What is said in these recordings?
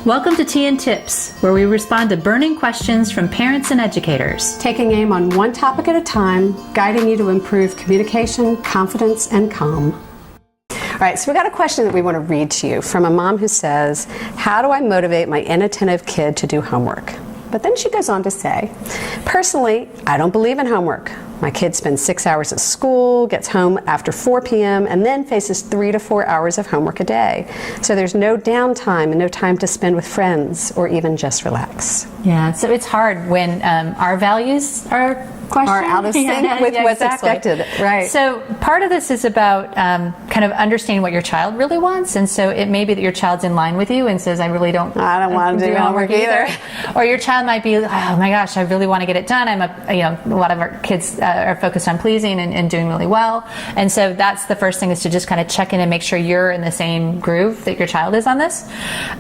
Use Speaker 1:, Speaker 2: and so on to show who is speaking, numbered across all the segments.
Speaker 1: Welcome to Tea and Tips, where we respond to burning questions from parents and educators.
Speaker 2: Taking aim on one topic at a time, guiding you to improve communication, confidence, and calm. All right, so we got a question that we want to read to you from a mom who says, how do I motivate my inattentive kid to do homework? But then she goes on to say, personally, I don't believe in homework. My kid spends 6 hours at school, gets home after 4 p.m., and then faces 3 to 4 hours of homework a day. So there's no downtime and no time to spend with friends or even just relax.
Speaker 1: Yeah, so it's hard when our values are questioned.
Speaker 2: Are out of sync with what's expected. Right.
Speaker 1: So part of this is about kind of understanding what your child really wants. And so it may be that your child's in line with you and says, I don't
Speaker 2: want to do homework either.
Speaker 1: Or your child might be, oh my gosh, I really want to get it done. A lot of our kids are focused on pleasing and doing really well. And so that's the first thing, is to just kind of check in and make sure you're in the same groove that your child is on this.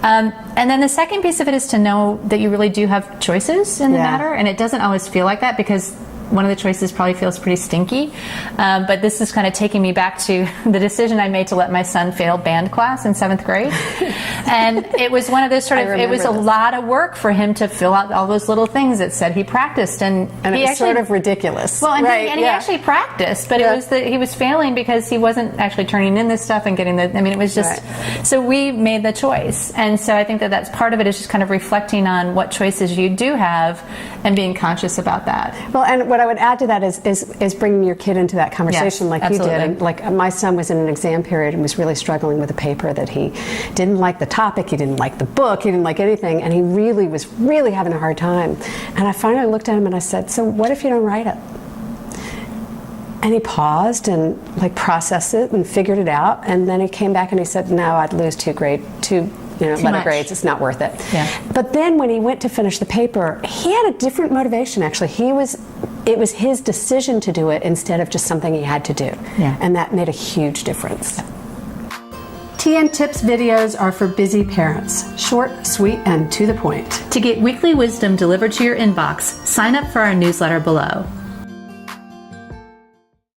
Speaker 1: And then the second piece of it is to know that you really do have choices in the matter. And it doesn't always feel like that, because one of the choices probably feels pretty stinky. But this is kind of taking me back to the decision I made to let my son fail band class in 7th grade. And it was one of those it was a lot of work for him to fill out all those little things that said he practiced. And
Speaker 2: it was sort of ridiculous.
Speaker 1: Well, and he actually practiced, but it was that he was failing because he wasn't actually turning in this stuff and getting it was just, so we made the choice. And so I think that that's part of it, is just kind of reflecting on what choices you do have and being conscious about that.
Speaker 2: Well, and what I would add to that is bringing your kid into that conversation, like
Speaker 1: absolutely.
Speaker 2: You did. And like my son was in an exam period and was really struggling with a paper that he didn't like the topic, he didn't like the book, he didn't like anything, and he really was having a hard time. And I finally looked at him and I said, so what if you don't write it? And he paused and processed it and figured it out, and then he came back and he said, no, I'd lose two letter grades, it's not worth it.
Speaker 1: Yeah.
Speaker 2: But then when he went to finish the paper, he had a different motivation, actually. It was his decision to do it instead of just something he had to do.
Speaker 1: Yeah.
Speaker 2: And that made a huge difference. Tea and Tips videos are for busy parents. Short, sweet, and to the point.
Speaker 1: To get weekly wisdom delivered to your inbox, sign up for our newsletter below.